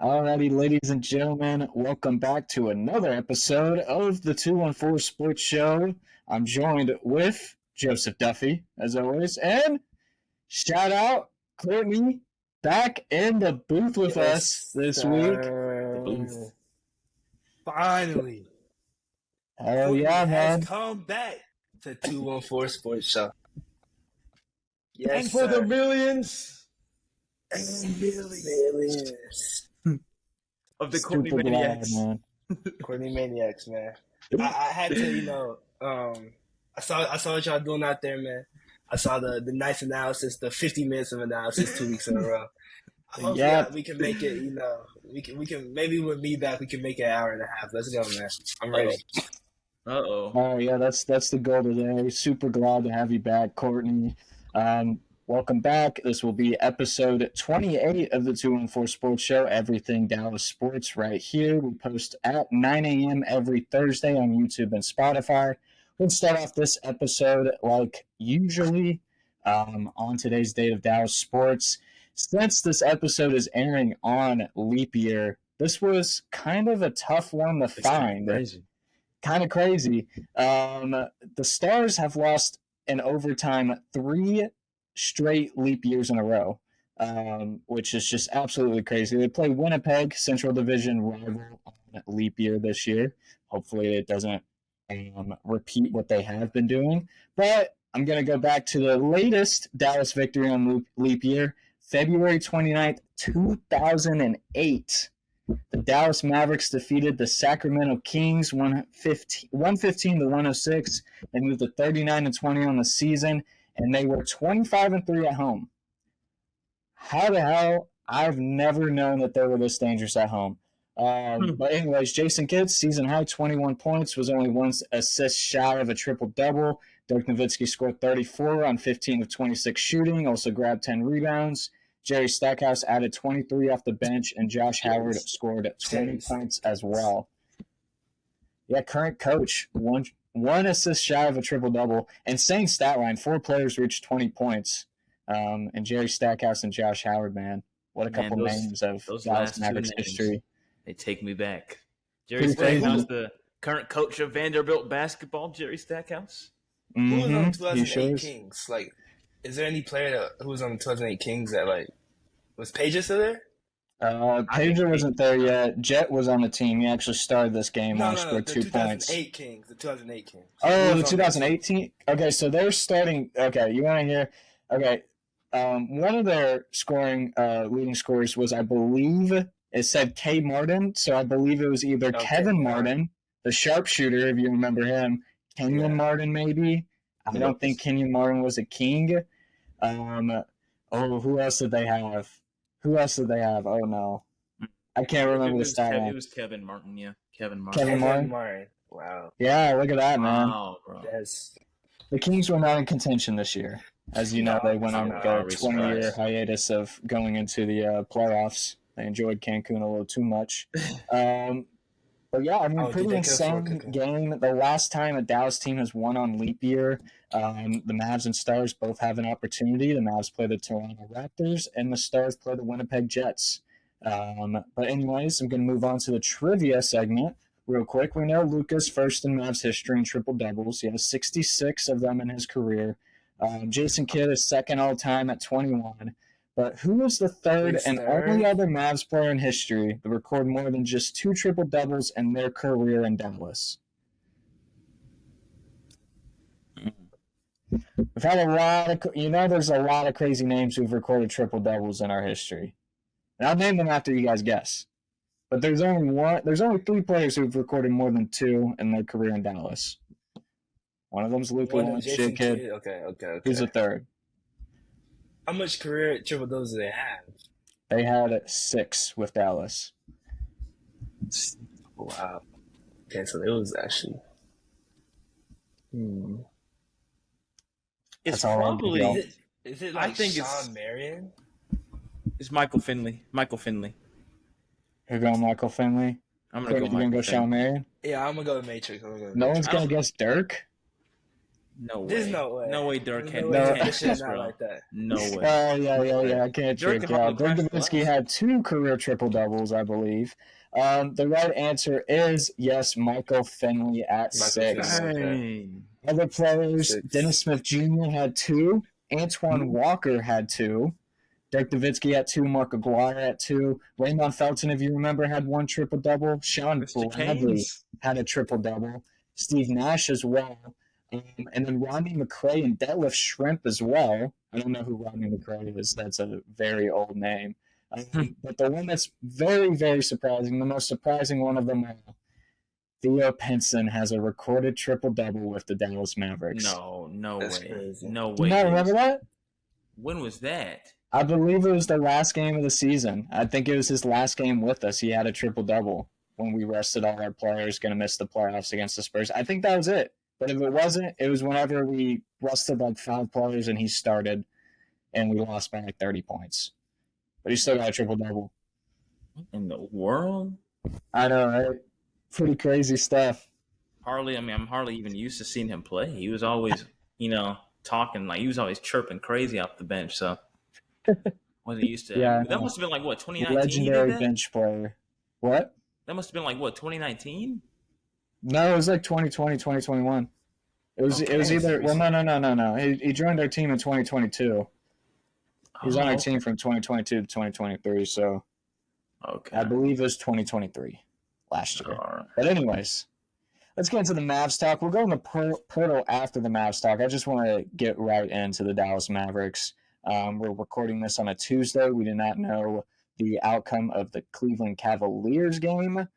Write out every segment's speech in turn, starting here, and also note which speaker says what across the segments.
Speaker 1: Alrighty, ladies and gentlemen, welcome back to another episode of the 214 Sports Show. I'm joined with Joseph Duffy, as always, and shout out Courtney back in the booth with us this week.
Speaker 2: The booth. Finally.
Speaker 1: Hell
Speaker 2: Courtney
Speaker 1: yeah,
Speaker 2: has
Speaker 1: man.
Speaker 2: come back to 214 Sports Show. Yes,
Speaker 3: And for
Speaker 2: sir.
Speaker 3: the millions
Speaker 2: And millions.
Speaker 3: of the Courtney
Speaker 1: Super glad,
Speaker 3: Maniacs.
Speaker 1: man.
Speaker 2: Courtney Maniacs, man. I had to, I saw what y'all doing out there, man. I saw the nice analysis, the 50 minutes of analysis 2 weeks in a row. Hopefully
Speaker 1: Yep.
Speaker 2: we can make it, we can maybe with me back, we can make it an hour and a half. Let's go, man. I'm ready.
Speaker 3: Uh-oh.
Speaker 1: Oh yeah, that's the goal today. Super glad to have you back, Courtney. Welcome back. This will be episode 28 of the 214 Sports Show, Everything Dallas Sports, right here. We post at 9 a.m. every Thursday on YouTube and Spotify. We'll start off this episode like usually on today's date of Dallas Sports. Since this episode is airing on leap year, this was kind of a tough one to find. Kind of crazy. The Stars have lost in overtime 3 straight leap years in a row, which is just absolutely crazy. They play Winnipeg, Central Division rival, on leap year this year. Hopefully it doesn't repeat what they have been doing. But I'm going to go back to the latest Dallas victory on leap year, February 29th, 2008. The Dallas Mavericks defeated the Sacramento Kings 115 to 106. They moved to 39-20 on the season, and they were 25-3 at home. How the hell? I've never known that they were this dangerous at home. But anyways, Jason Kidd, season high, 21 points, was only 1 assist shy of a triple-double. Dirk Nowitzki scored 34 on 15 of 26 shooting, also grabbed 10 rebounds. Jerry Stackhouse added 23 off the bench, and Josh Howard scored 20 points as well. Yeah, current coach, one assist shy of a triple-double. Insane stat line, 4 players reached 20 points. And Jerry Stackhouse and Josh Howard, man. What a couple names of Dallas Mavericks history.
Speaker 3: They take me back. Jerry Stackhouse, the current coach of Vanderbilt basketball, Jerry Stackhouse.
Speaker 2: Who was on the 2008 Kings? Like, is there any player who was on the 2008 Kings that, like, was Pager still there?
Speaker 1: Pager wasn't there yet. Jet was on the team. He actually started this game and scored 2 points.
Speaker 2: The 2008 Kings.
Speaker 1: Oh, the 2018? Okay, so they're starting – okay, you want to hear – okay, one of their leading scorers was, I believe, it said K. Martin, so I believe it was either Kevin Martin, the sharpshooter, if you remember him, Kenyon Martin maybe. I don't think Kenyon Martin was a King. Who else did they have? Oh, no. I can't remember the stat line.
Speaker 3: It was Kevin Martin, yeah. Kevin
Speaker 1: Martin.
Speaker 2: Wow.
Speaker 1: Yeah, look at that, man.
Speaker 3: Wow, bro.
Speaker 1: The Kings were not in contention this year. As you know, they went on a 20-year hiatus of going into the playoffs. They enjoyed Cancun a little too much. But yeah, I mean, pretty insane game. The last time a Dallas team has won on leap year, the Mavs and Stars both have an opportunity. The Mavs play the Toronto Raptors, and the Stars play the Winnipeg Jets. But anyways, I'm going to move on to the trivia segment real quick. We know Luka's first in Mavs history in triple-doubles. He has 66 of them in his career. Jason Kidd is second all-time at 21. But who was the third and only other Mavs player in history to record more than just 2 triple-doubles in their career in Dallas? We've had a lot of, there's a lot of crazy names who've recorded triple-doubles in our history. And I'll name them after you guys guess. But there's only 3 players who've recorded more than 2 in their career in Dallas. One of them's Luka, one's Jason Kidd.
Speaker 2: Okay.
Speaker 1: Who's the third?
Speaker 2: How much career triple doubles do they have?
Speaker 1: They had 6 with Dallas.
Speaker 2: Wow. Okay, so it was actually.
Speaker 3: It's probably.
Speaker 2: Is it like
Speaker 3: I think
Speaker 2: Sean Marion?
Speaker 3: It's Michael Finley.
Speaker 1: You're going Michael Finley?
Speaker 3: I'm going to go Michael
Speaker 1: Finley. Sean Marion?
Speaker 2: Yeah, I'm going to go with Matrix.
Speaker 1: No one's going to guess Dirk?
Speaker 3: No way.
Speaker 2: There's no way.
Speaker 3: No way Dirk had
Speaker 2: No
Speaker 1: way.
Speaker 3: 10
Speaker 2: That shit
Speaker 3: assists,
Speaker 2: not
Speaker 3: bro.
Speaker 2: like that.
Speaker 3: No way.
Speaker 1: Yeah. I can't
Speaker 3: Dirk
Speaker 1: trick
Speaker 3: can
Speaker 1: y'all.
Speaker 3: hardly
Speaker 1: Dirk
Speaker 3: crash the
Speaker 1: Nowitzki
Speaker 3: glass.
Speaker 1: had 2 career triple-doubles, I believe. The right answer is yes, Michael Finley at 6.
Speaker 2: Finley. Okay.
Speaker 3: Dang.
Speaker 1: Other players,
Speaker 2: 6.
Speaker 1: Dennis Smith Jr. had 2. Antoine Walker had 2. Dirk Nowitzki had 2. Mark Aguirre had 2. Raymond Felton, if you remember, had 1 triple-double. Sean
Speaker 3: Mr.
Speaker 1: Bradley
Speaker 3: Canes.
Speaker 1: had a triple-double. Steve Nash as well. And then Rodney McRae and Detlef Shrimp as well. I don't know who Rodney McRae is. That's a very old name. But the one that's very, very surprising, the most surprising one of them all, Theo Pinson has a recorded triple-double with the Dallas Mavericks.
Speaker 3: No
Speaker 2: That's
Speaker 3: way.
Speaker 2: crazy.
Speaker 3: No
Speaker 1: Do
Speaker 3: way.
Speaker 1: you not remember that?
Speaker 3: When was that?
Speaker 1: I believe it was the last game of the season. I think it was his last game with us. He had a triple-double when we rested all our players, going to miss the playoffs against the Spurs. I think that was it. But if it wasn't, it was whenever we rested like 5 players and he started, and we lost by like 30 points. But he still got a triple-double.
Speaker 3: What in the world?
Speaker 1: I know, right? Pretty crazy stuff.
Speaker 3: I'm hardly even used to seeing him play. He was always, talking, like he was always chirping crazy off the bench, so wasn't used to.
Speaker 1: Yeah,
Speaker 3: That must have been like what, 2019?
Speaker 1: Legendary bench player. What?
Speaker 3: That must have been like what, 2019?
Speaker 1: No, it was like 2020, 2021. It was either no. He joined our team in 2022. He was on our team from 2022 to 2023, so
Speaker 3: okay.
Speaker 1: I believe it was 2023 last year.
Speaker 3: Right.
Speaker 1: But anyways, let's get into the Mavs talk. We'll go into Portal after the Mavs talk. I just want to get right into the Dallas Mavericks. We're recording this on a Tuesday. We do not know the outcome of the Cleveland Cavaliers game.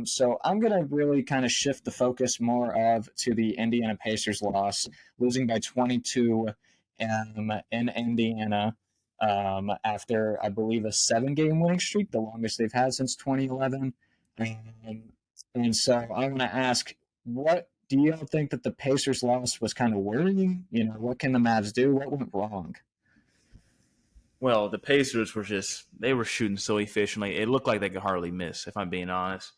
Speaker 1: So I'm going to really kind of shift the focus more to the Indiana Pacers loss, losing by 22 in Indiana after, I believe, a 7-game winning streak, the longest they've had since 2011. And so I want to ask, what do you think that the Pacers loss was kind of worrying? What can the Mavs do? What went wrong?
Speaker 3: Well, the Pacers they were shooting so efficiently. It looked like they could hardly miss, if I'm being honest.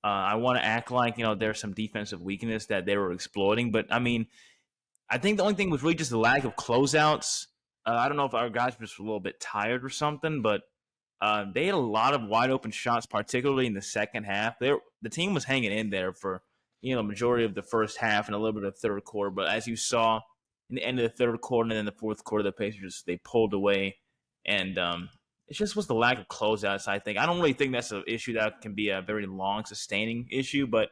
Speaker 3: I want to act like, there's some defensive weakness that they were exploiting. But, I think the only thing was really just the lack of closeouts. I don't know if our guys were just a little bit tired or something, but they had a lot of wide open shots, particularly in the second half. The team was hanging in there for, majority of the first half and a little bit of the third quarter. But as you saw in the end of the third quarter and then the fourth quarter, the Pacers, they pulled away. And it just was the lack of closeouts, I think. I don't really think that's an issue that can be a very long, sustaining issue, but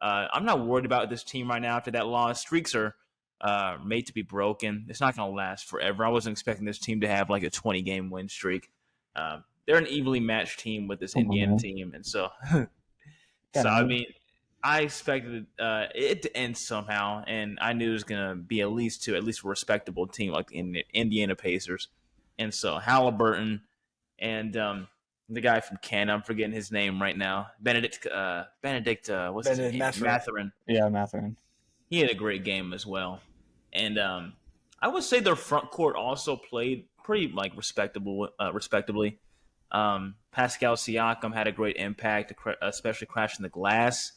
Speaker 3: I'm not worried about this team right now after that loss. Streaks are made to be broken. It's not going to last forever. I wasn't expecting this team to have like a 20-game win streak. They're an evenly matched team with this Indiana team, and so, I expected it to end somehow, and I knew it was going to be at least a respectable team like the Indiana Pacers. And so Halliburton and the guy from Canada, I'm forgetting his name right now, Benedict, what's his name? Mathurin.
Speaker 1: Yeah, Mathurin.
Speaker 3: He had a great game as well. And I would say their front court also played pretty respectably. Pascal Siakam had a great impact, especially crashing the glass.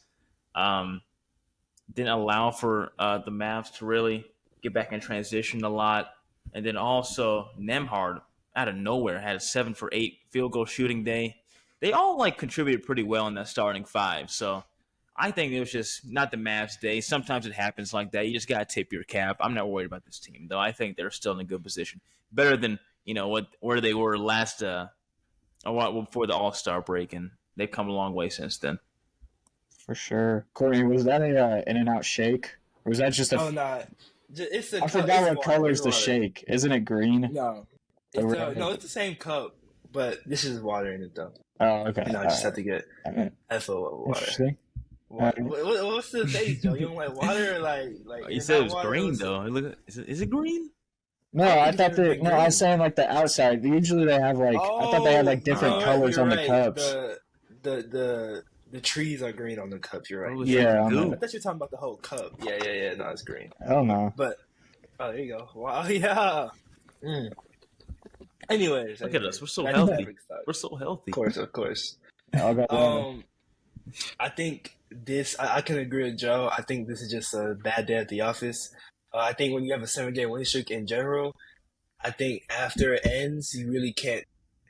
Speaker 3: Didn't allow for the Mavs to really get back in transition a lot. And then also Nembhard out of nowhere had a 7-for-8 field goal shooting day. They all contributed pretty well in that starting 5. So I think it was just not the Mavs' day. Sometimes it happens like that. You just gotta tip your cap. I'm not worried about this team though. I think they're still in a good position, better than where they were last before the All-Star break, and they've come a long way since then.
Speaker 1: For sure, Courtney, was that a In-N-Out shake, or was that just a?
Speaker 2: Oh no. I
Speaker 1: forgot what color is the shake. Isn't it green?
Speaker 2: No. It's the same cup, but this is water in it though.
Speaker 1: Oh, okay.
Speaker 2: I just have to get FO water.
Speaker 1: Interesting.
Speaker 2: What's the taste, Joe? You don't like water or like?
Speaker 3: You said it was green though. Is it green?
Speaker 1: No, I thought that. No, I was saying the outside. Usually they have I thought they had different colors on the cups.
Speaker 2: The trees are green on the cup. You're right.
Speaker 1: Yeah,
Speaker 2: I thought you were talking about the whole cup. Yeah. No, it's green.
Speaker 1: Oh no.
Speaker 2: But there you go. Wow. Yeah. Anyways,
Speaker 3: look at us. We're so healthy. We're so healthy.
Speaker 2: Of course. I think this. I can agree with Joe. I think this is just a bad day at the office. I think when you have a 7-game winning streak in general, I think after it ends, you really can't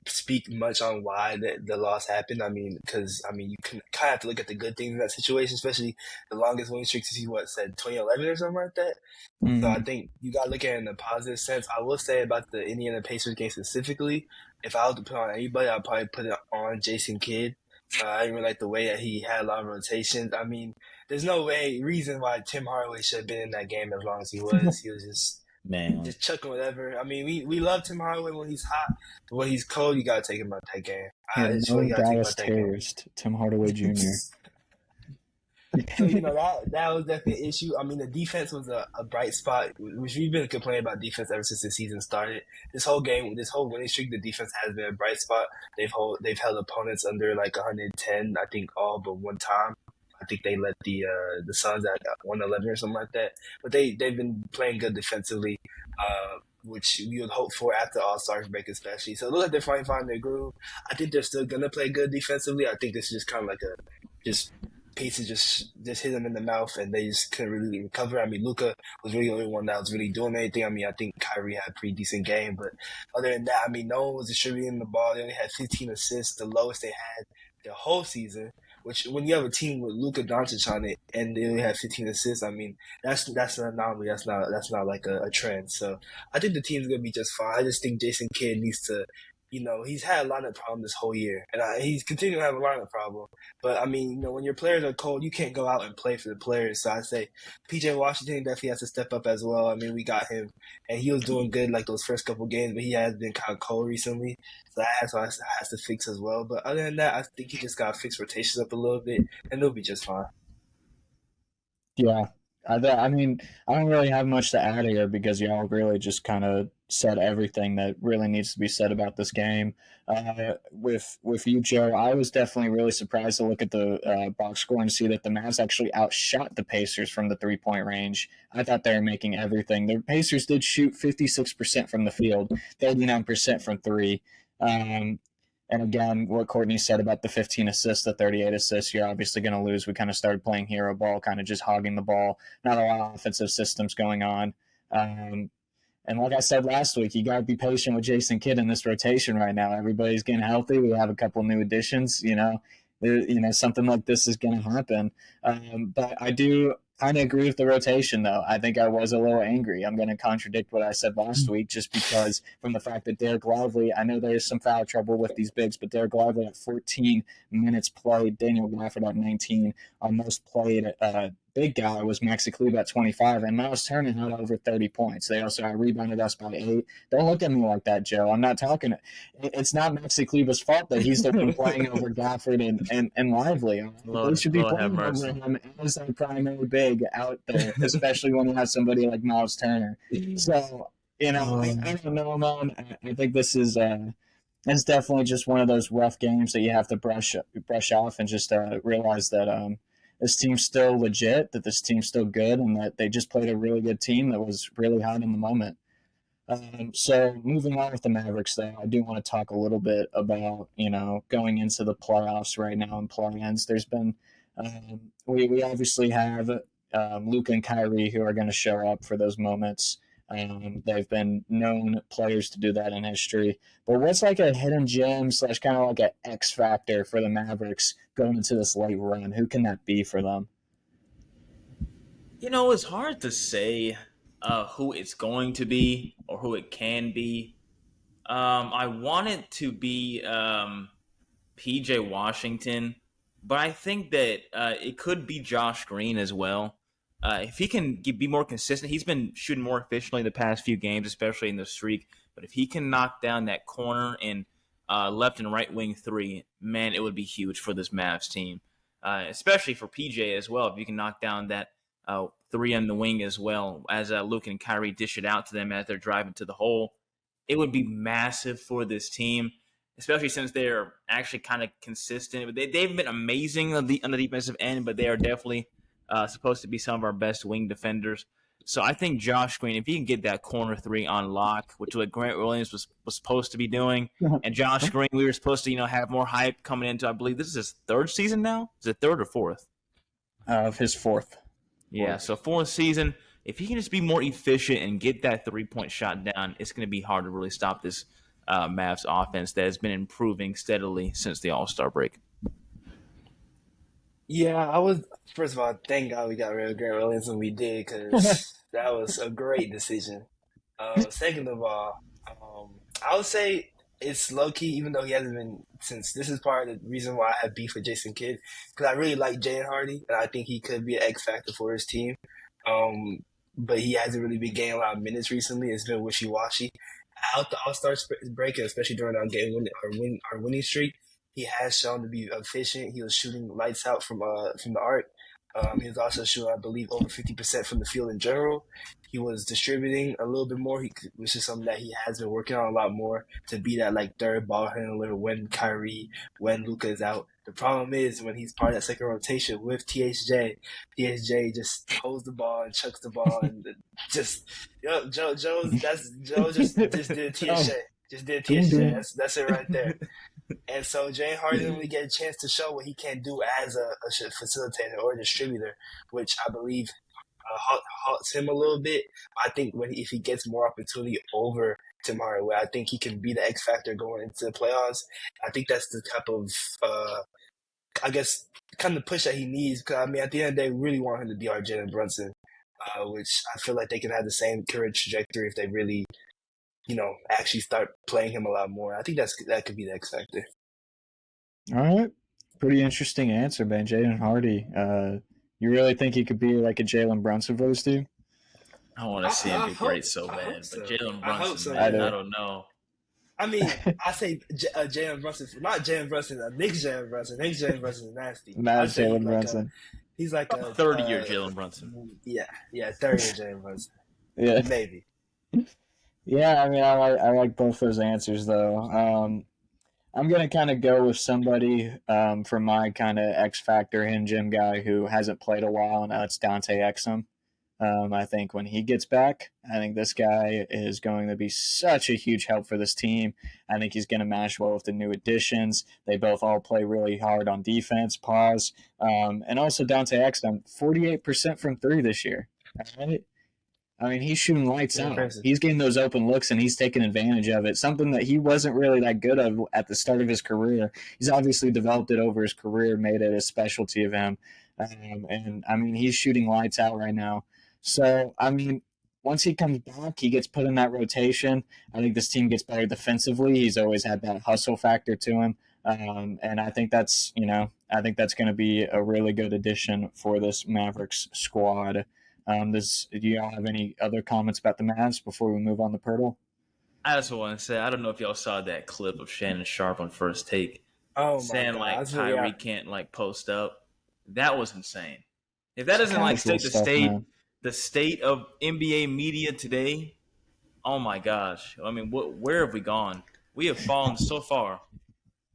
Speaker 2: speak much on why the loss happened. I mean, because you can kind of have to look at the good things in that situation, especially the longest winning streak since he said 2011 or something like that. So I think you got to look at it in a positive sense. I will say about the Indiana Pacers game specifically, if I was to put on anybody, I'd probably put it on Jason Kidd. I didn't really like the way that he had a lot of rotations. I mean, there's no reason why Tim Hardaway should have been in that game as long as he was. He was just chucking whatever. I mean, we love Tim Hardaway when he's hot, but when he's cold, you gotta take him out that game.
Speaker 1: Yeah, no Dallas terrorist, Tim Hardaway Jr.
Speaker 2: So that was definitely an issue. I mean, the defense was a bright spot, which we've been complaining about defense ever since the season started. This whole winning streak, the defense has been a bright spot. They've held opponents under like 110, I think, all but one time. I think they let the Suns at 111 or something like that. But they've been playing good defensively, which you would hope for after All-Star break especially. So it looks like they're finally finding their groove. I think they're still going to play good defensively. I think this is just kind of like pieces just hit them in the mouth and they just couldn't really recover. I mean, Luka was really the only one that was really doing anything. I mean, I think Kyrie had a pretty decent game, but other than that, I mean, no one was distributing the ball. They only had 15 assists, the lowest they had the whole season. Which, when you have a team with Luka Doncic on it and they only have 15 assists, I mean, that's an anomaly. That's not like a trend. So I think the team's gonna be just fine. I just think Jason Kidd needs to, he's had a lineup problem this whole year, and he's continuing to have a lineup problem. But I mean, when your players are cold, you can't go out and play for the players. So I say PJ Washington definitely has to step up as well. I mean, we got him, and he was doing good like those first couple games, but he has been kind of cold recently. So that has to fix as well. But other than that, I think he just got to fix rotations up a little bit, and they'll be just fine.
Speaker 1: Yeah. I mean, I don't really have much to add here because y'all really just kind of said everything that really needs to be said about this game. With you, Joe, I was definitely really surprised to look at the box score and see that the Mavs actually outshot the Pacers from the 3-point range. I thought they were making everything. The Pacers did shoot 56% from the field, 39% from three. And again, what Courtney said about the 15 assists, the 38 assists, you're obviously going to lose. We kind of started playing hero ball, kind of just hogging the ball. Not a lot of offensive systems going on. And like I said last week, you got to be patient with Jason Kidd in this rotation right now. Everybody's getting healthy. We have a couple new additions. Something like this is going to happen. But I do kind of agree with the rotation, though. I think I was a little angry. I'm going to contradict what I said last week just because from the fact that Derek Lively, I know there's some foul trouble with these bigs, but Derek Lively at 14 minutes played, Daniel Gafford at 19. Our most played big guy was Maxi Kleber at 25, and Miles Turner had over 30 points. They also rebounded us by 8. Don't look at me like that, Joe. I'm not talking – it's not Maxi Kleber's fault that he's the one playing over Gafford and Lively. They should be playing over him as their primary big out there, especially when you have somebody like Miles Turner. So, I don't know, man. I think this is it's definitely just one of those rough games that you have to brush off and just realize that this team's still legit, that this team's still good, and that they just played a really good team that was really hot in the moment. So moving on with the Mavericks, though, I do want to talk a little bit about, going into the playoffs right now and play-ins. There's been we obviously have Luka and Kyrie who are going to show up for those moments. They've been known players to do that in history. But what's like a hidden gem / kind of like an X factor for the Mavericks going into this late run? Who can that be for them?
Speaker 3: It's hard to say who it's going to be or who it can be. I want it to be PJ Washington, but I think that it could be Josh Green as well. If he can be more consistent, he's been shooting more efficiently the past few games, especially in the streak. But if he can knock down that corner and left and right wing three, man, it would be huge for this Mavs team, especially for PJ as well. If you can knock down that three on the wing as well, as Luke and Kyrie dish it out to them as they're driving to the hole, it would be massive for this team, especially since they're actually kind of consistent. They've been amazing on the defensive end, but they are definitely supposed to be some of our best wing defenders. So I think Josh Green, if he can get that corner three on lock, which what Grant Williams was supposed to be doing, and Josh Green, we were supposed to have more hype coming into, I believe this is his third season now. Is it third or fourth?
Speaker 1: Of his fourth.
Speaker 3: Yeah, so fourth season. if he can just be more efficient and get that 3-point shot down, it's going to be hard to really stop this Mavs offense that has been improving steadily since the All-Star break.
Speaker 2: Yeah, first of all, thank God we got rid of Grant Williams when we did, because that was a great decision. Second of all, I would say it's low key, even though he hasn't been since. This is part of the reason why I have beef with Jason Kidd, because I really like Jalen Hardy, and I think he could be an X factor for his team. But he hasn't really been getting a lot of minutes recently. It's been wishy washy. Out the All Star break, and especially during our our winning streak, he has shown to be efficient. He was shooting lights out from the arc. He was also shooting, I believe, over 50% from the field in general. He was distributing a little bit more, which is something that he has been working on a lot more to be that like third ball handler when Luka is out. The problem is when he's part of that second rotation with THJ just holds the ball and chucks the ball and just Joe just did THJ. Just did THJ. That's it right there. And so Jane Harden didn't really get a chance to show what he can do as a facilitator or a distributor, which I believe halts him a little bit. I think if he gets more opportunity over Tim Hardaway, I think he can be the X factor going into the playoffs. I think that's the type of, I guess, kind of push that he needs. Because, I mean, at the end of the day, we really want him to be our Jalen Brunson, which I feel like they can have the same career trajectory if they really – actually start playing him a lot more. I think that could be the X factor.
Speaker 1: All right. Pretty interesting answer, man. Jalen Hardy. You really think he could be like a Jalen Brunson for this team?
Speaker 3: I want to see him be great so bad. But Jalen Brunson,
Speaker 2: I
Speaker 3: don't know.
Speaker 2: I mean, I say Jalen Brunson, not Jalen Brunson, Nick's Jalen Brunson. Nick's Jalen Brunson is nasty.
Speaker 1: Not Jalen Brunson.
Speaker 2: He's like a
Speaker 3: 30-year Jalen Brunson.
Speaker 2: Yeah, 30-year Jalen Brunson.
Speaker 1: Yeah.
Speaker 2: Maybe.
Speaker 1: Yeah, I mean, I like both those answers, though. I'm going to kind of go with somebody from my kind of X Factor and gym guy who hasn't played a while, and that's Dante Exum. I think when he gets back, I think this guy is going to be such a huge help for this team. I think he's going to match well with the new additions. They both all play really hard on defense, and also Dante Exum, 48% from three this year. All right? I mean, he's shooting lights out.
Speaker 2: Impressive.
Speaker 1: He's getting those open looks, and he's taking advantage of it, something that he wasn't really that good of at the start of his career. He's obviously developed it over his career, made it a specialty of him. And, I mean, he's shooting lights out right now. So, I mean, once he comes back, he gets put in that rotation. I think this team gets better defensively. He's always had that hustle factor to him. And I think that's going to be a really good addition for this Mavericks squad. Do y'all have any other comments about the Mavs before we move on to Pirtle?
Speaker 3: I just want to say, I don't know if y'all saw that clip of Shannon Sharp on First Take saying Kyrie can't post up. That was insane. If that doesn't state the state of NBA media today, oh my gosh! I mean, where have we gone? We have fallen so far.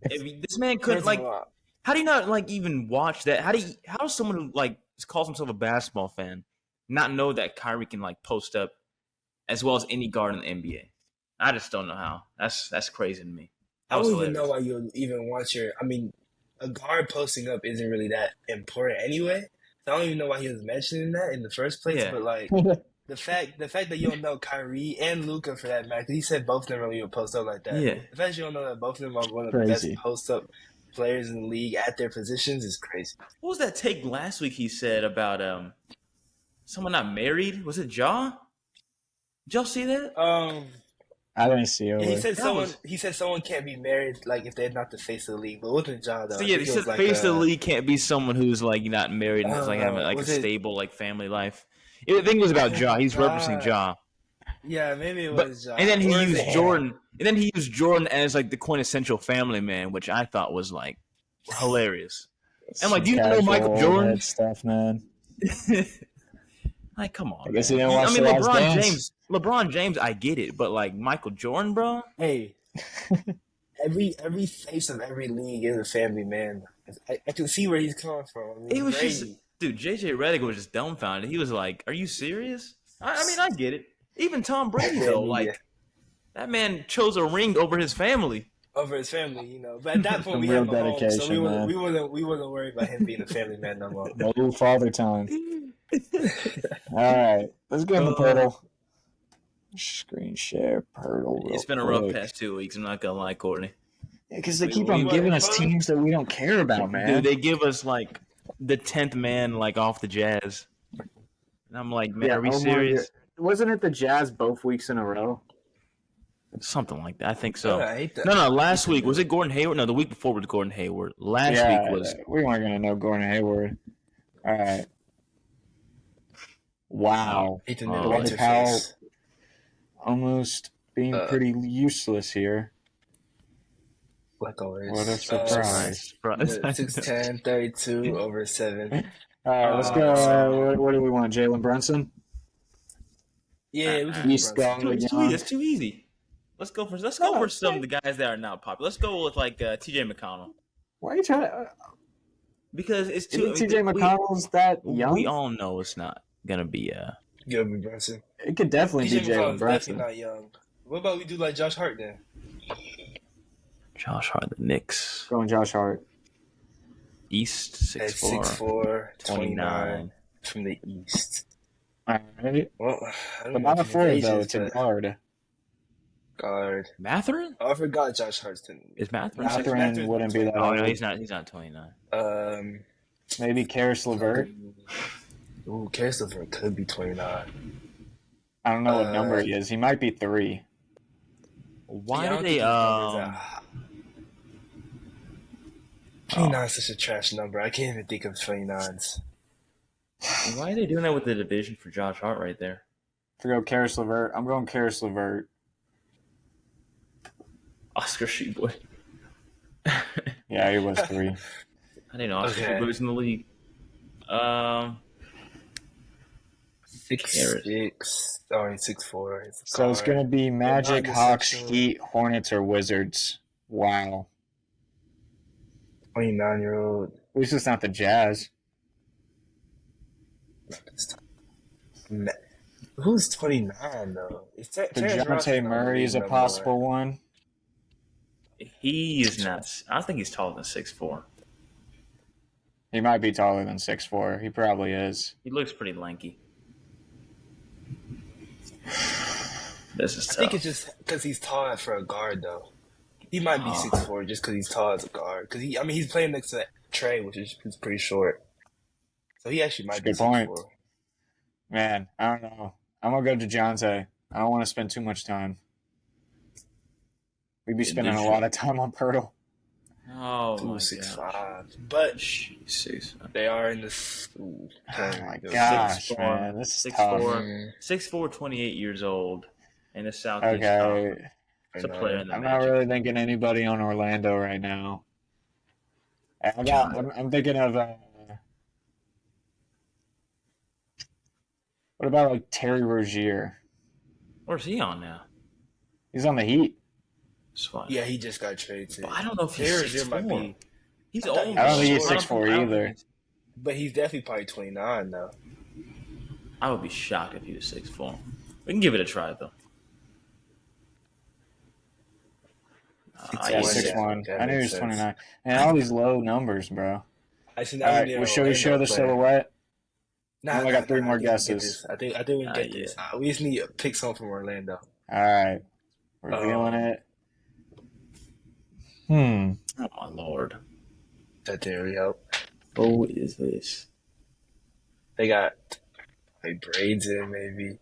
Speaker 3: This man couldn't how do you not even watch that? How does someone who calls himself a basketball fan not know that Kyrie can post up as well as any guard in the NBA? I just don't know how. That's crazy to me.
Speaker 2: I don't even know why you would even want a guard posting up isn't really that important anyway. So I don't even know why he was mentioning that in the first place. Yeah. But the fact that you don't know Kyrie and Luka for that matter, he said both of them really would post up like that.
Speaker 3: Yeah.
Speaker 2: The fact that you don't know that both of them are one of the best post up players in the league at their positions is crazy.
Speaker 3: What was that take last week he said about someone not married? Was it Ja? Did y'all see that?
Speaker 1: I didn't see it.
Speaker 2: He said someone can't be married if they're not the face of the league. But it wasn't Ja though.
Speaker 3: So yeah, he said face of the league can't be someone who's not married and is having a stable family life. I think it was about Ja. He's referencing Ja.
Speaker 2: Yeah, maybe it was Ja.
Speaker 3: And then he used Jordan. And then he used Jordan as the quintessential family man, which I thought was hilarious. And do you know Michael Jordan
Speaker 1: stuff, man?
Speaker 3: Come on.
Speaker 1: I guess he didn't watch
Speaker 3: LeBron James, I get it, but Michael Jordan, bro.
Speaker 2: Hey, every face of every league is a family man. I can see where he's coming from.
Speaker 3: It was just, dude. JJ Redick was just dumbfounded. He was like, "Are you serious?" I mean, I get it. Even Tom Brady though, that man chose a ring over his family.
Speaker 2: Over his family, But at that point, we had Mahomes, so we wasn't worried about him being a family man no more.
Speaker 1: No father time. All right, let's go into Pirtle. Screen share Pirtle.
Speaker 3: It's been a rough past 2 weeks. I'm not gonna lie, Courtney.
Speaker 1: Because they keep on giving us teams that we don't care about, man.
Speaker 3: Dude, they give us like the 10th man like off the Jazz, and I'm like, man, are we serious?
Speaker 1: Wasn't it the Jazz both weeks in a row?
Speaker 3: Something like that. I think so.
Speaker 2: I hate that.
Speaker 3: No. Last week was it Gordon Hayward? No, the week before was Gordon Hayward. Last week was.
Speaker 1: We weren't gonna know Gordon Hayward. All right. Wow. Dwight Powell almost being pretty useless here.
Speaker 2: Like always.
Speaker 1: What a surprise.
Speaker 2: 6'10", 32 over 7.
Speaker 1: All right, let's go. What do we want? Jalen Brunson?
Speaker 2: Yeah, we can
Speaker 3: It's too easy. Let's go for some of the guys that are not popular. Let's go with like T.J. McConnell.
Speaker 1: Why are you trying to?
Speaker 3: Because it's too.
Speaker 1: T.J. McConnell's that young.
Speaker 3: We all know it's not gonna be
Speaker 2: Brunson.
Speaker 1: It could definitely be Jalen Brunson.
Speaker 2: Not young. What about we do like Josh Hart then?
Speaker 3: Josh Hart, the Knicks.
Speaker 1: Going Josh Hart.
Speaker 3: East 6'4", 29
Speaker 2: from the East.
Speaker 1: All right.
Speaker 2: Well,
Speaker 1: but not a forward though. It's a guard.
Speaker 2: Guard.
Speaker 3: Matherin?
Speaker 2: Oh, I forgot Josh Hart's.
Speaker 3: Is Matherin?
Speaker 1: Matherin wouldn't be that.
Speaker 3: Oh no, he's not. He's not 29.
Speaker 1: Maybe Karis LeVert.
Speaker 2: Ooh, Karis LeVert could be 29.
Speaker 1: I don't know what number he is. He might be 3.
Speaker 3: Why do they?
Speaker 2: 29 is such a trash number. I can't even think of 29s.
Speaker 3: Why are they doing that with the division for Josh Hart right there?
Speaker 1: To go Karis LeVert. I'm going Karis LeVert.
Speaker 3: Oscar Sheboy.
Speaker 1: Yeah, he was 3.
Speaker 3: I didn't know Oscar Sheboy was in the league.
Speaker 2: 6'6", 6'4".
Speaker 1: So it's going to be Magic, Hawks, Heat, Hornets, or Wizards. Wow.
Speaker 2: 29-year-old.
Speaker 1: At least it's not the Jazz.
Speaker 2: Who's 29 though?
Speaker 1: DeJounte Murray is a possible one.
Speaker 3: He is not. I think he's taller than 6'4".
Speaker 1: He might be taller than 6'4". He probably is.
Speaker 3: He looks pretty lanky. This is tough.
Speaker 2: I think it's just because he's tall for a guard though. He might be 6'4" just because he's tall as a guard. Because he's playing next to Trey, which is pretty short. So he actually might be 6'4".
Speaker 1: Man, I don't know. I'm going to go DeJounte. I don't want to spend too much time. We'd be spending a lot of time on Pirtle.
Speaker 3: Oh,
Speaker 2: 265. But they are in this.
Speaker 1: Oh, my gosh, man. This is tough.
Speaker 3: 6'4", 28 years old. In the Southeast.
Speaker 1: Okay.
Speaker 3: It's a player in the
Speaker 1: I'm not really thinking anybody on Orlando right now. I'm thinking of what about like Terry Rozier?
Speaker 3: Where's he on now?
Speaker 1: He's on the Heat.
Speaker 3: It's fine.
Speaker 2: Yeah, he just got traded.
Speaker 3: But I don't know if he's 6'4". He's old.
Speaker 1: I don't think he's 6'4" either.
Speaker 2: But he's definitely probably 29 though.
Speaker 3: I would be shocked if he was 6'4". We can give it a try though.
Speaker 1: 6'1". I knew he was 29. And all these low numbers, bro. All right, should we show the silhouette? I only got 3 more guesses.
Speaker 2: I think we can get this. We just need to pick someone from Orlando.
Speaker 1: All right. Revealing it.
Speaker 3: Oh, my Lord.
Speaker 2: That didn't really help.
Speaker 3: Who is this?
Speaker 2: They got like braids in, maybe.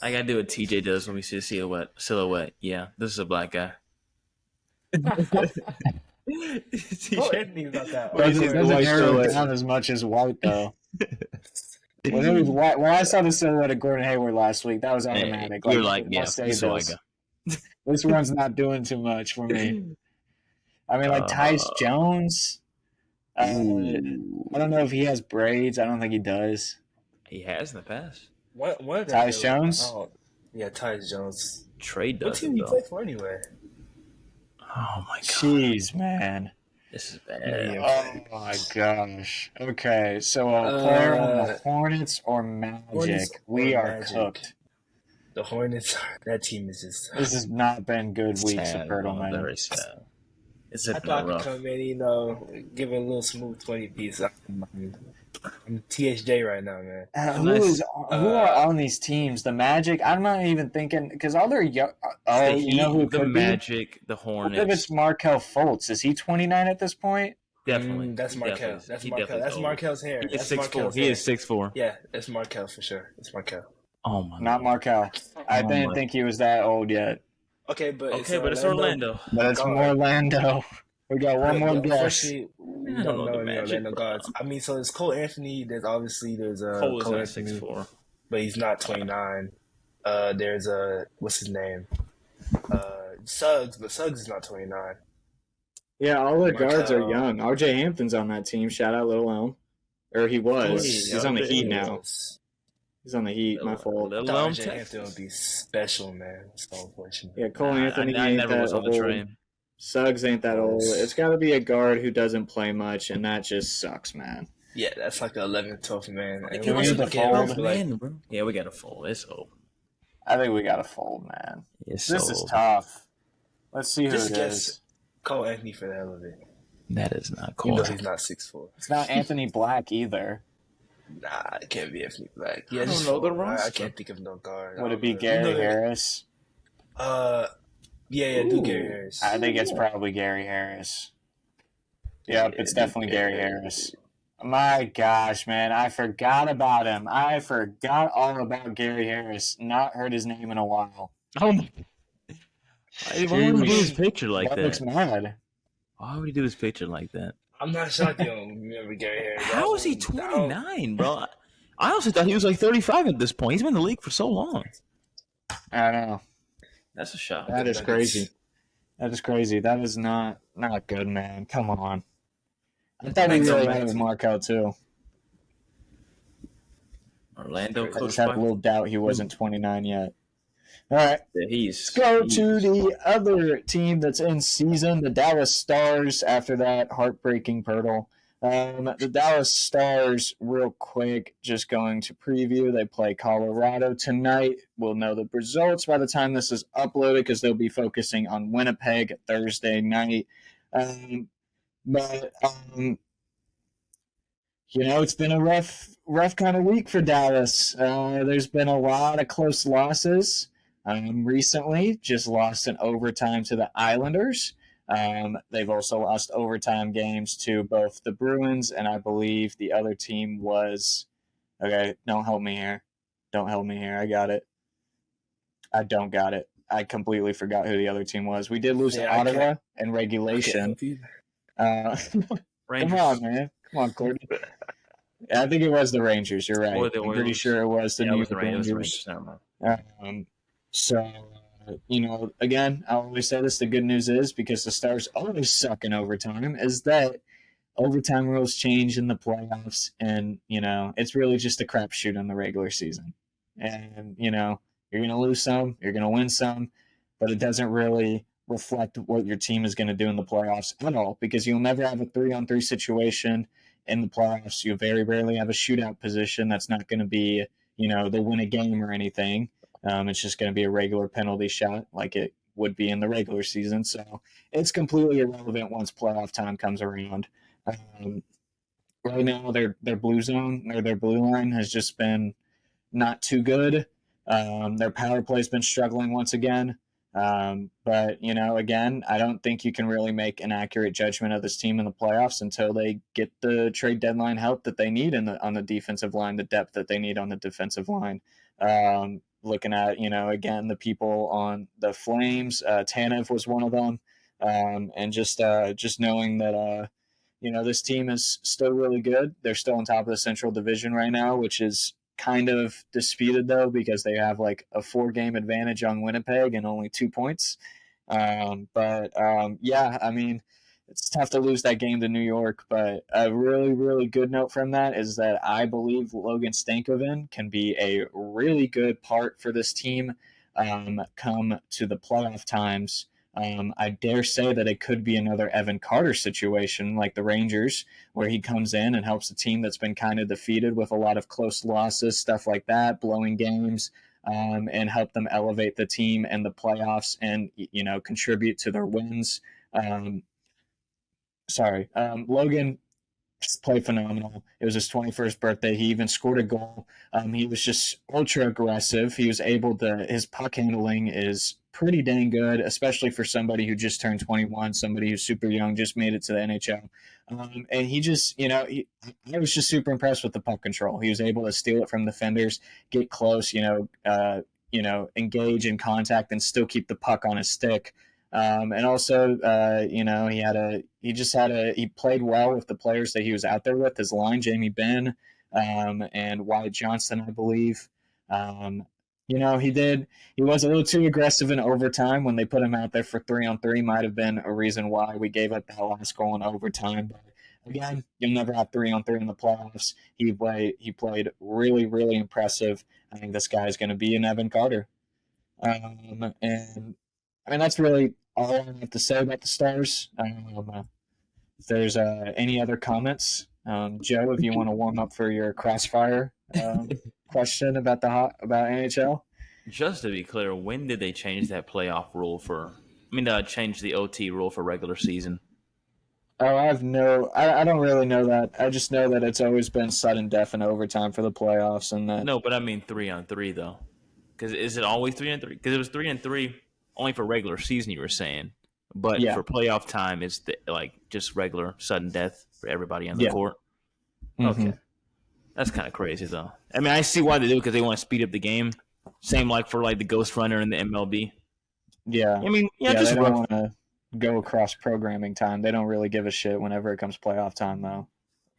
Speaker 3: I got to do what TJ does when we see a silhouette. Yeah, this is a black guy.
Speaker 1: TJ about that. Doesn't narrow it down as much as white, though. When it was white, when I saw the silhouette of Gordon Hayward last week, that was automatic.
Speaker 3: You're like, yeah, this
Speaker 1: one's not doing too much for me. I mean, like Tyus Jones. I don't know if he has braids. I don't think he does.
Speaker 3: He has in the past.
Speaker 2: What
Speaker 1: Tyus Jones?
Speaker 2: Yeah, Tyus Jones.
Speaker 3: Trade does.
Speaker 2: What team do you play for anyway?
Speaker 3: Oh my god.
Speaker 1: Jeez, man.
Speaker 3: This is bad.
Speaker 1: Oh my gosh. Okay, so a player on the Hornets or Magic. We are cooked.
Speaker 2: The Hornets, that team is just.
Speaker 1: This has not been good weeks for Pirtle, man.
Speaker 3: Very sad.
Speaker 2: I thought I could come in, give a little smooth 20 piece. I'm THJ right now, man.
Speaker 1: Who are on these teams? The Magic. I'm not even thinking because all their young. Oh,
Speaker 3: the
Speaker 1: you know who
Speaker 3: Heat,
Speaker 1: it
Speaker 3: the
Speaker 1: could be?
Speaker 3: Magic, the
Speaker 1: What if it's
Speaker 3: Hornets.
Speaker 1: Markel Fultz? Is he 29 at this point?
Speaker 3: Definitely.
Speaker 2: That's
Speaker 3: He
Speaker 2: Markel.
Speaker 3: definitely,
Speaker 2: That's
Speaker 3: he
Speaker 2: Markel.
Speaker 3: definitely is
Speaker 2: That's
Speaker 3: old.
Speaker 2: Markel's hair.
Speaker 3: He is
Speaker 2: That's
Speaker 3: 6'4".
Speaker 2: Markel's
Speaker 3: He
Speaker 2: hair.
Speaker 3: is 6'4".
Speaker 2: Yeah, that's Markel for sure. That's Markel.
Speaker 3: Oh my
Speaker 1: Not
Speaker 3: god.
Speaker 1: Markel. I
Speaker 3: Oh
Speaker 1: didn't
Speaker 3: my.
Speaker 1: think he was that old yet.
Speaker 2: Okay, but it's
Speaker 3: Okay, but it's
Speaker 2: Orlando
Speaker 3: Orlando.
Speaker 1: But it's
Speaker 2: guard.
Speaker 1: Orlando. We got one more guess.
Speaker 2: Unfortunately, we
Speaker 3: I don't
Speaker 2: don't
Speaker 3: know
Speaker 2: know
Speaker 3: the
Speaker 2: any
Speaker 3: Magic,
Speaker 2: Orlando
Speaker 3: bro.
Speaker 2: guards. I mean, so there's Cole Anthony. There's
Speaker 3: Cole is
Speaker 2: Cole
Speaker 3: not
Speaker 2: Anthony,
Speaker 3: 6'4".
Speaker 2: but he's not 29. There's what's his name? Suggs, but Suggs is not 29.
Speaker 1: Yeah, all the guards are
Speaker 2: Markel.
Speaker 1: young. RJ Hampton's on that team. Shout out Lil Elm. Or he was.
Speaker 3: Hey,
Speaker 1: He's on the
Speaker 3: RJ.
Speaker 1: Heat now. He's on the Heat. My fault.
Speaker 3: Little
Speaker 2: Thought
Speaker 3: Elm,
Speaker 2: RJ Hampton
Speaker 3: Texas.
Speaker 2: would be special, man. So unfortunate.
Speaker 1: Yeah, Cole Anthony
Speaker 3: I
Speaker 1: ain't
Speaker 3: never
Speaker 1: that
Speaker 3: was on the
Speaker 1: old.
Speaker 3: train.
Speaker 1: Suggs ain't that old. It's got to be a guard who doesn't play much, and that just sucks, man.
Speaker 2: Yeah, that's like the 11th, 12th man. And
Speaker 1: Can we
Speaker 2: once
Speaker 1: do the
Speaker 2: again,
Speaker 1: fold?
Speaker 2: I feel like-
Speaker 3: Bro. Yeah, we got to fold. It's old.
Speaker 1: I think we got to fold, man.
Speaker 3: It's
Speaker 1: This
Speaker 3: so
Speaker 1: is
Speaker 3: old.
Speaker 1: tough. Let's see who
Speaker 2: Just
Speaker 1: it
Speaker 2: guess
Speaker 1: is.
Speaker 2: Cole Anthony for the hell of it.
Speaker 3: That is not
Speaker 2: You
Speaker 3: cool.
Speaker 2: know he's not 6'4".
Speaker 1: It's not Anthony Black either.
Speaker 2: Nah, it can't be Anthony Black.
Speaker 3: I don't
Speaker 2: just
Speaker 3: know the
Speaker 2: fold. I
Speaker 3: roster.
Speaker 2: can't think of no guard.
Speaker 1: Would it be
Speaker 2: You
Speaker 1: Gary
Speaker 2: know-
Speaker 1: Harris?
Speaker 2: Yeah, do Gary Harris.
Speaker 1: I think it's probably Gary Harris. Yep, it's definitely Gary Harris. My gosh, man, I forgot about him. I forgot all about Gary Harris. Not heard his name in a while.
Speaker 3: Oh my. Why would he do his picture like
Speaker 1: That looks
Speaker 3: that?
Speaker 1: mad.
Speaker 3: Why would he do his picture like that?
Speaker 2: I'm not shocked you don't remember Gary Harris.
Speaker 3: How is he 29, bro? I honestly thought he was like 35 at this point. He's been in the league for so long.
Speaker 1: I know.
Speaker 3: That's a shock.
Speaker 1: That is crazy. That is crazy. That is not good, man. Come on. I thought he really had Markel too.
Speaker 3: Orlando
Speaker 1: I
Speaker 3: coach.
Speaker 1: just had a little doubt he wasn't 29 yet. All right.
Speaker 3: Let's
Speaker 1: go to the other team that's in season, the Dallas Stars, after that heartbreaking hurdle. The Dallas Stars, real quick, just going to preview. They play Colorado tonight. We'll know the results by the time this is uploaded because they'll be focusing on Winnipeg Thursday night. But it's been a rough kind of week for Dallas. There's been a lot of close losses. Recently, just lost in overtime to the Islanders. They've also lost overtime games to both the Bruins, and I believe the other team was... Okay, don't help me here. I got it. I don't got it. I completely forgot who the other team was. We did lose to Ottawa in regulation. Come on, man. Come on, Courtney. I think it was the Rangers. You're right. I'm pretty sure it was the New York Rangers. So, again, I always say this, the good news is, because the Stars always suck in overtime, is that overtime rules change in the playoffs, and, it's really just a crapshoot in the regular season. And, you're going to lose some, you're going to win some, but it doesn't really reflect what your team is going to do in the playoffs at all, because you'll never have a 3-on-3 situation in the playoffs. You very rarely have a shootout position that's not going to be, they win a game or anything. It's just going to be a regular penalty shot like it would be in the regular season. So it's completely irrelevant once playoff time comes around. Right now, their blue zone or their blue line has just been not too good. Their power play has been struggling once again. But, again, I don't think you can really make an accurate judgment of this team in the playoffs until they get the trade deadline help that they need on the defensive line, the depth that they need on the defensive line. Looking at, again, the people on the Flames, Tanev was one of them. And just knowing that, this team is still really good. They're still on top of the Central Division right now, which is kind of disputed, though, because they have like a 4-game advantage on Winnipeg and only 2 points. It's tough to lose that game to New York, but a really, really good note from that is that I believe Logan Stankoven can be a really good part for this team come to the playoff times. I dare say that it could be another Evan Carter situation like the Rangers, where he comes in and helps a team that's been kind of defeated with a lot of close losses, stuff like that, blowing games, and help them elevate the team and the playoffs and, contribute to their wins. Logan played phenomenal. It was his 21st birthday. He even scored a goal. He was just ultra aggressive. He was able to, his puck handling is pretty dang good, especially for somebody who just turned 21, somebody who's super young, just made it to the NHL. And he just, I was just super impressed with the puck control. He was able to steal it from defenders, get close, engage in contact, and still keep the puck on his stick. And also, he played well with the players that he was out there with. His line, Jamie Benn, and Wyatt Johnston, I believe. He was a little too aggressive in overtime when they put him out there for 3-on-3. Might have been a reason why we gave up that last goal in overtime. But again, you'll never have 3-on-3 in the playoffs. He played really, really impressive. I think this guy is going to be an Evan Carter. And I mean, that's really all I have to say about the Stars. If there's any other comments, Joe, if you want to warm up for your crossfire question about about NHL.
Speaker 3: Just to be clear, when did they change that playoff rule change the OT rule for regular season?
Speaker 1: Oh, I don't really know that. I just know that it's always been sudden death and overtime for the playoffs, and that.
Speaker 3: No, but I mean 3-on-3 though. Because is it always 3-on-3? Because it was 3-on-3 only for regular season. You were saying, but for playoff time, it's just regular sudden death for everybody on the court.
Speaker 1: Mm-hmm.
Speaker 3: Okay, that's kind of crazy though. I mean, I see why they do because they want to speed up the game. Same for the Ghost Runner in the MLB.
Speaker 1: Yeah,
Speaker 3: I mean,
Speaker 1: they don't want to go across programming time. They don't really give a shit whenever it comes playoff time, though.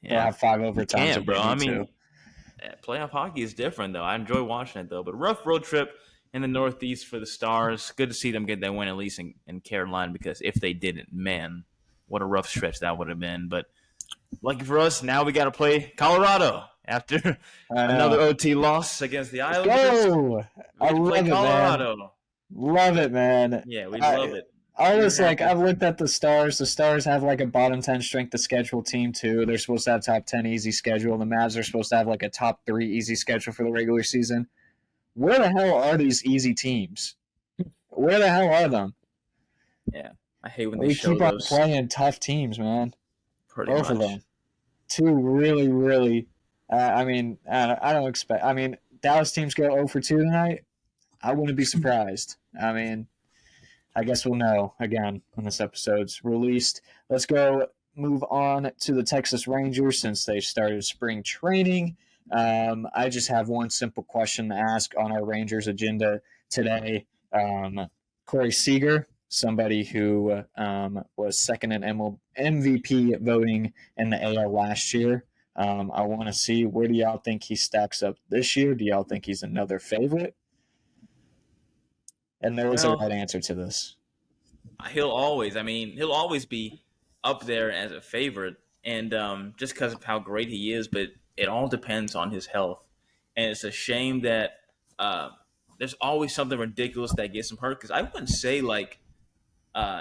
Speaker 1: Yeah, they'll have 5 overtimes.
Speaker 3: Bro. I mean, playoff hockey is different, though. I enjoy watching it, though. But rough road trip in the Northeast for the Stars. Good to see them get that win at least in Carolina, because if they didn't, man, what a rough stretch that would have been. But lucky for us, now we got to play Colorado after another OT loss against the Islanders.
Speaker 1: Go! I love it, Colorado. Man. Love it, man.
Speaker 3: Yeah, we love it.
Speaker 1: I've looked at the Stars. The Stars have a bottom 10 strength of schedule team too. They're supposed to have top 10 easy schedule. The Mavs are supposed to have a top 3 easy schedule for the regular season. Where the hell are these easy teams? Where the hell are them?
Speaker 3: Yeah, I hate when they show
Speaker 1: keep on playing tough teams, man.
Speaker 3: Both
Speaker 1: of them. 2 really, really. I don't expect. I mean, Dallas teams go 0 for 2 tonight. I wouldn't be surprised. I mean, I guess we'll know again when this episode's released. Let's move on to the Texas Rangers since they started spring training. I just have one simple question to ask on our Rangers agenda today. Corey Seager, somebody who was second in MVP voting in the AL last year. I want to see, where do y'all think he stacks up this year? Do y'all think he's another favorite? And there is a right answer to this.
Speaker 3: He'll always be up there as a favorite, and just because of how great he is, but it all depends on his health. And it's a shame that there's always something ridiculous that gets him hurt, because I wouldn't say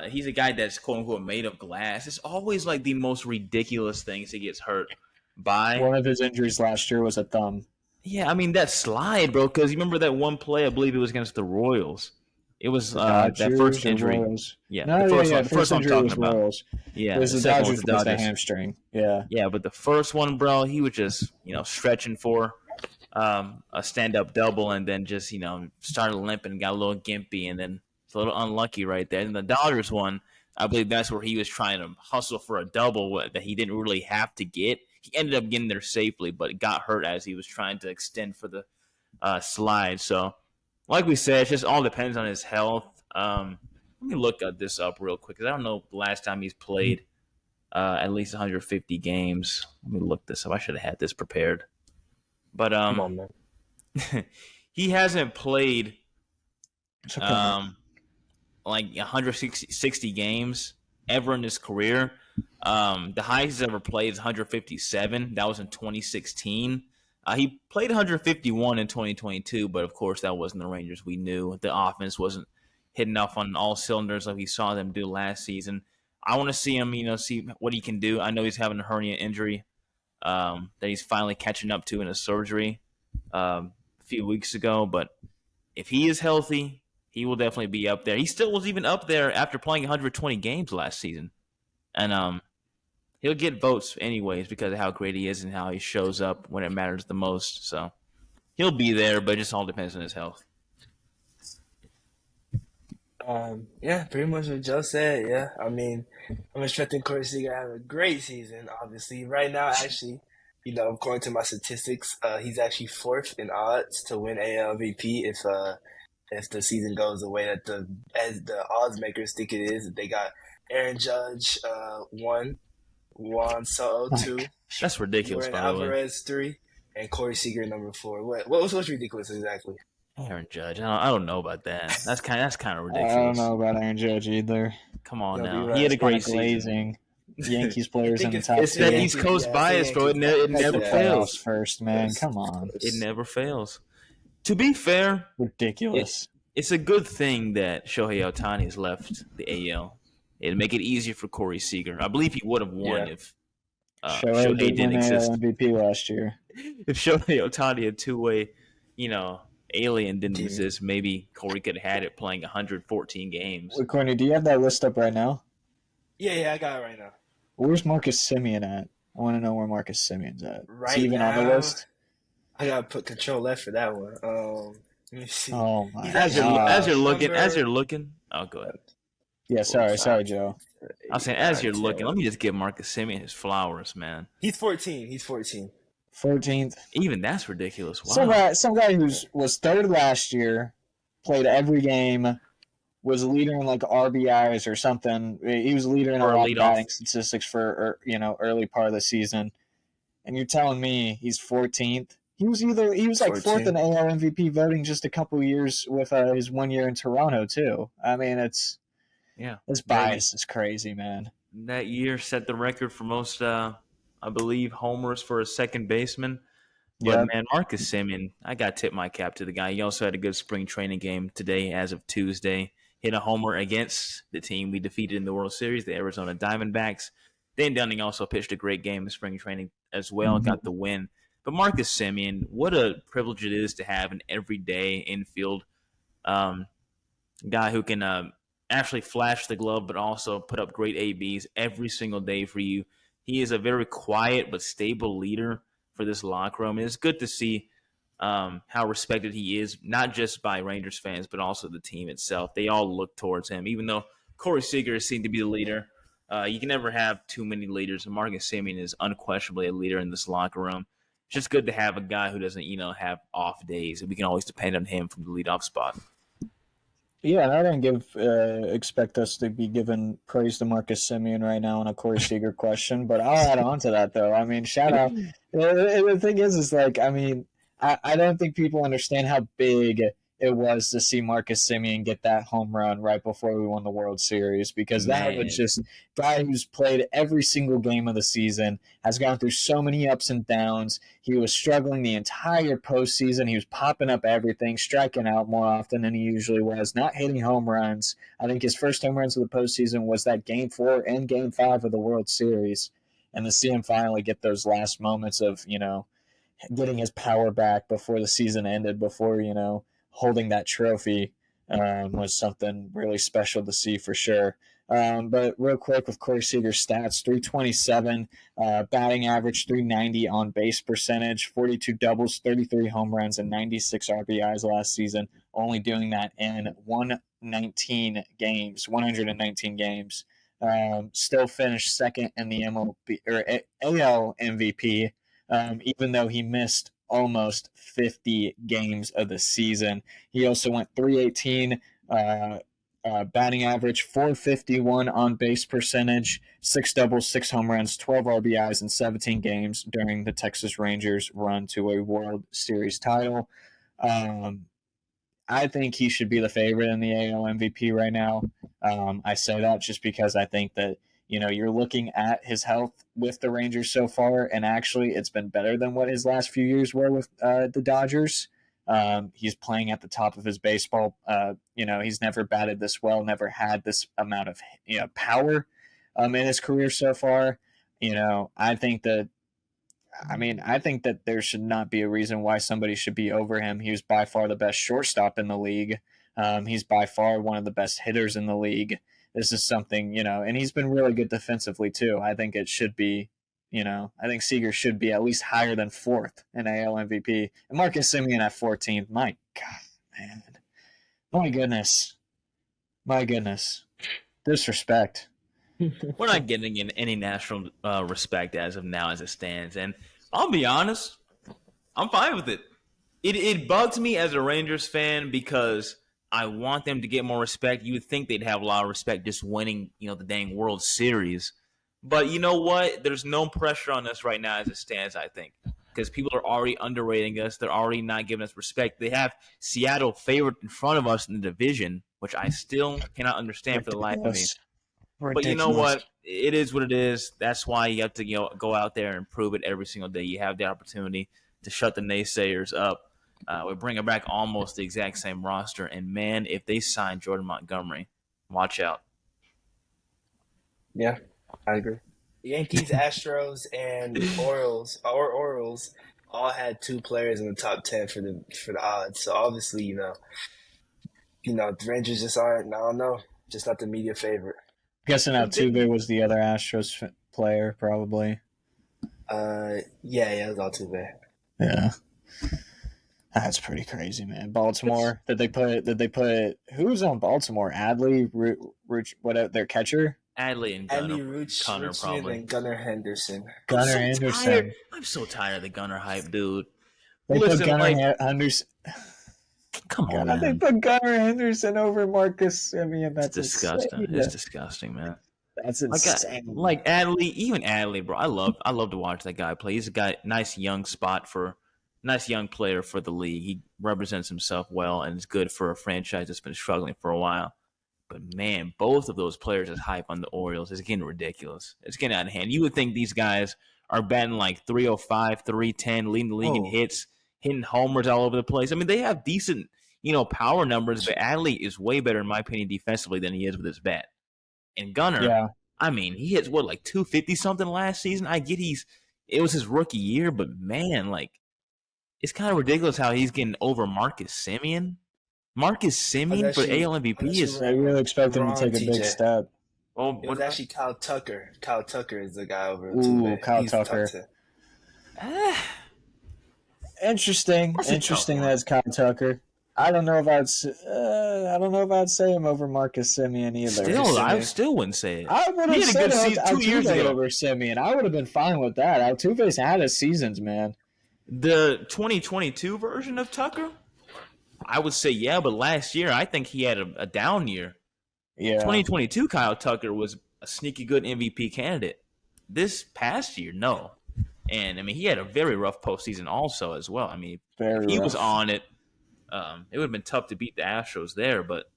Speaker 3: he's a guy that's quote-unquote made of glass. It's always the most ridiculous things he gets hurt by.
Speaker 1: One of his injuries last year was a thumb.
Speaker 3: Yeah, I mean, that slide, bro, because you remember that one play, I believe it was against the Royals. It was that first injury.
Speaker 1: Royals.
Speaker 3: Yeah,
Speaker 1: the first one I'm talking about. Royals.
Speaker 3: Yeah,
Speaker 1: it was the Dodgers with the hamstring. Yeah.
Speaker 3: Yeah, but the first one, bro, he was just, stretching for a stand-up double, and then just, started limping, got a little gimpy, and then it's a little unlucky right there. And the Dodgers one, I believe that's where he was trying to hustle for a double that he didn't really have to get. He ended up getting there safely, but got hurt as he was trying to extend for the slide. So, like we said, it just all depends on his health. Let me look this up real quick, because I don't know the last time he's played at least 150 games. Let me look this up. I should have had this prepared. But
Speaker 2: Come on, man.
Speaker 3: He hasn't played 160 games ever in his career. The highest he's ever played is 157. That was in 2016. He played 151 in 2022, but of course that wasn't the Rangers we knew. The offense wasn't hitting off on all cylinders like we saw them do last season. I want to see him, see what he can do. I know he's having a hernia injury that he's finally catching up to in a surgery a few weeks ago. But if he is healthy, he will definitely be up there. He still was even up there after playing 120 games last season. And he'll get votes anyways because of how great he is and how he shows up when it matters the most. So he'll be there, but it just all depends on his health.
Speaker 2: Yeah, pretty much what Joe said. Yeah, I mean, I'm expecting Corey Seager to have a great season. Obviously, right now, actually, according to my statistics, he's actually fourth in odds to win AL MVP if the season goes the way that as the odds makers think it is. They got Aaron Judge one, Juan Soto two,
Speaker 3: That's ridiculous.
Speaker 2: Jordan
Speaker 3: By the way,
Speaker 2: Alvarez three, and Corey Seager number four. What's ridiculous exactly?
Speaker 3: Aaron Judge. I don't know about that. That's kind of ridiculous.
Speaker 1: I don't know about Aaron Judge either.
Speaker 3: Come on
Speaker 2: You'll be
Speaker 3: now.
Speaker 2: right.
Speaker 3: He had a
Speaker 1: It's kinda
Speaker 3: great season.
Speaker 1: glazing. Yankees players in the top
Speaker 3: It's that
Speaker 1: two.
Speaker 3: East Coast
Speaker 2: Yeah,
Speaker 3: bias, bro. It
Speaker 1: Make
Speaker 3: never
Speaker 1: the
Speaker 2: Yeah.
Speaker 3: fails.
Speaker 1: playoffs first, man.
Speaker 2: Yes.
Speaker 1: Come on.
Speaker 3: It never fails. To be fair,
Speaker 1: Ridiculous.
Speaker 3: it's a good thing that Shohei Ohtani has left the AL. It'd make it easier for Corey Seager. I believe he would have won
Speaker 2: Yeah.
Speaker 3: if
Speaker 1: Shohei
Speaker 3: Shohei
Speaker 1: did
Speaker 3: didn't
Speaker 1: win
Speaker 3: exist.
Speaker 1: AL MVP last year.
Speaker 3: If Shohei Ohtani, a two-way, alien didn't
Speaker 2: Team.
Speaker 3: exist, maybe Corey could have had it playing 114 games.
Speaker 1: Wait, Courtney, do you have that list up right now?
Speaker 2: Yeah, I got it right now.
Speaker 1: Where's Marcus Semien at? I want to know where Marcus Semien's at. Is
Speaker 2: Right
Speaker 1: he even on the
Speaker 2: now,
Speaker 1: list?
Speaker 2: I gotta put Control Left for that one. Let me see.
Speaker 1: Oh my
Speaker 2: He's
Speaker 3: As you're,
Speaker 2: actually-
Speaker 3: as you're looking,
Speaker 2: number-
Speaker 3: oh, go ahead.
Speaker 1: Yeah, sorry, Joe.
Speaker 3: I was saying, as you're looking, let me just give Marcus Semien his flowers, man.
Speaker 2: He's 14. He's 14.
Speaker 1: 14th.
Speaker 3: Even that's ridiculous. Wow.
Speaker 1: Some guy who was third last year, played every game, was a leader in like RBIs or something. He was a leader in a
Speaker 3: Or a
Speaker 1: lot of
Speaker 3: leadoff.
Speaker 1: batting statistics for early part of the season. And you're telling me he's 14th? He was like
Speaker 2: 14th.
Speaker 1: fourth in AL MVP voting just a couple years with his 1 year in Toronto too. I mean, this bias is crazy, man.
Speaker 3: That year set the record for most, I believe, homers for a second baseman. But,
Speaker 1: Yeah.
Speaker 3: man, Marcus Semien, I got to tip my cap to the guy. He also had a good spring training game today as of Tuesday. Hit a homer against the team we defeated in the World Series, the Arizona Diamondbacks. Dan Dunning also pitched a great game in spring training as well and got the win. But Marcus Semien, what a privilege it is to have an everyday infield guy who can actually flash the glove but also put up great ABs every single day for you. He is a very quiet but stable leader for this locker room. And it's good to see how respected he is, not just by Rangers fans, but also the team itself. They all look towards him. Even though Corey Seager is seen to be the leader, you can never have too many leaders. And Marcus Semien is unquestionably a leader in this locker room. It's just good to have a guy who doesn't, have off days, and we can always depend on him from the leadoff spot.
Speaker 1: Yeah, and I didn't expect us to be giving praise to Marcus Semien right now on a Corey Seager question, but I'll add on to that though. I mean, shout out. The thing is like, I mean, I don't think people understand how big it was to see Marcus Semien get that home run right before we won the World Series, because that was just guy who's played every single game of the season, has gone through so many ups and downs. He was struggling the entire postseason. He was popping up everything, striking out more often than he usually was, not hitting home runs. I think his first home runs of the postseason was that Game 4 and Game 5 of the World Series. And to see him finally get those last moments of, getting his power back before the season ended, before, holding that trophy was something really special to see for sure. But real quick with Corey Seager's stats, 327, batting average 390 on base percentage, 42 doubles, 33 home runs, and 96 RBIs last season, only doing that in 119 games. Still finished second in the MLB or AL MVP, even though he missed almost 50 games of the season. He also went 318 batting average, 451 on base percentage, 6 doubles, 6 home runs, 12 RBIs in 17 games during the Texas Rangers run to a World Series title. I think he should be the favorite in the AL MVP right now. I say that just because I think that you're looking at his health with the Rangers so far, and actually it's been better than what his last few years were with the Dodgers. He's playing at the top of his baseball. He's never batted this well, never had this amount of power in his career so far. I think that there should not be a reason why somebody should be over him. He was by far the best shortstop in the league. He's by far one of the best hitters in the league. this is something, and he's been really good defensively too. I think it should be, I think Seager should be at least higher than 4th in AL MVP. And Marcus Semien at 14th. My God, man. My goodness. Disrespect.
Speaker 3: We're not getting in any national respect as of now as it stands. And I'll be honest, I'm fine with it. It bugs me as a Rangers fan because I want them to get more respect. You would think they'd have a lot of respect just winning, the dang World Series. But you know what? There's no pressure on us right now as it stands, I think. Because people are already underrating us. They're already not giving us respect. They have Seattle favored in front of us in the division, which I still cannot understand for the life of me. But you know what? It is what it is. That's why you have to go out there and prove it every single day. You have the opportunity to shut the naysayers up. We're bringing back almost the exact same roster. And, man, if they sign Jordan Montgomery, watch out.
Speaker 2: Yeah, I agree. Yankees, Astros, and Orioles all had 2 players in the top 10 for the odds. So, obviously, the Rangers just aren't, I don't know, just not the media favorite.
Speaker 1: Guessing Altuve was the other Astros player, probably.
Speaker 2: Yeah, it was Altuve.
Speaker 1: Yeah, that's pretty crazy, man. Baltimore. Did they put who was on Baltimore? Adley, what their catcher?
Speaker 3: Adley and Gunnar. Gunnar probably.
Speaker 2: And Gunnar Henderson.
Speaker 3: I'm so tired of the Gunnar hype, dude.
Speaker 1: They put Gunnar Henderson.
Speaker 3: Come on, man.
Speaker 1: They put Gunnar Henderson over Marcus Semien. That's
Speaker 3: disgusting.
Speaker 1: Insane.
Speaker 3: It's disgusting, man.
Speaker 1: That's insane.
Speaker 3: Like Adley, even Adley, bro. I love to watch that guy play. He's a guy, nice young player for the league. He represents himself well and is good for a franchise that's been struggling for a while. But man, both of those players' hype on the Orioles is getting ridiculous. It's getting out of hand. You would think these guys are batting like 305, 310, leading the league in hits, hitting homers all over the place. I mean, they have decent, power numbers, but Adley is way better, in my opinion, defensively than he is with his bat. And Gunnar, I mean, he hits like 250 something last season. I get it was his rookie year, but man, like, it's kind of ridiculous how he's getting over Marcus Semien. Marcus Semien for AL MVP is.
Speaker 1: I really expect him to take a big step.
Speaker 2: Well, it was actually Kyle Tucker. Kyle Tucker is the guy over.
Speaker 1: Kyle Tucker. Interesting that it's Kyle Tucker. I don't know if I'd say him over Marcus Semien either.
Speaker 3: I still wouldn't say it.
Speaker 1: I would have said Altuve over Semien. I would have been fine with that. Altuve's had his seasons, man.
Speaker 3: The 2022 version of Tucker, I would say yeah, but last year I think he had a down year.
Speaker 1: Yeah.
Speaker 3: 2022 Kyle Tucker was a sneaky good MVP candidate. This past year, no. And I mean, he had a very rough postseason also as well. I mean, if he was on it, it would have been tough to beat the Astros there, but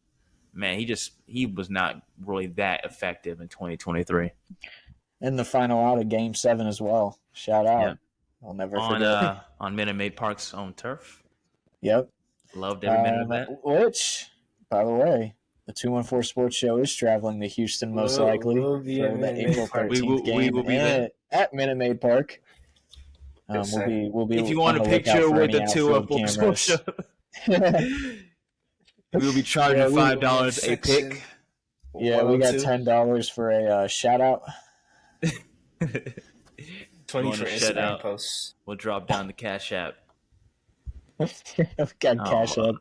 Speaker 3: man, he was not really that effective in 2023.
Speaker 1: In the final out of Game 7 as well. Shout out. Yeah. I'll never forget.
Speaker 3: On Minute Maid Park's own turf.
Speaker 1: Yep.
Speaker 3: Loved every minute of that.
Speaker 1: Which, by the way, the 214 Sports Show is traveling to Houston most likely for the April 13th game. We will be there at Minute Maid Park. We'll be.
Speaker 3: If you want a picture with the 214 Sports Show, we will be charging $5 a pick.
Speaker 1: Yeah, we got $10 for a shout out.
Speaker 2: 20 for Instagram posts.
Speaker 3: We'll drop down the Cash App.
Speaker 1: Got Cash App.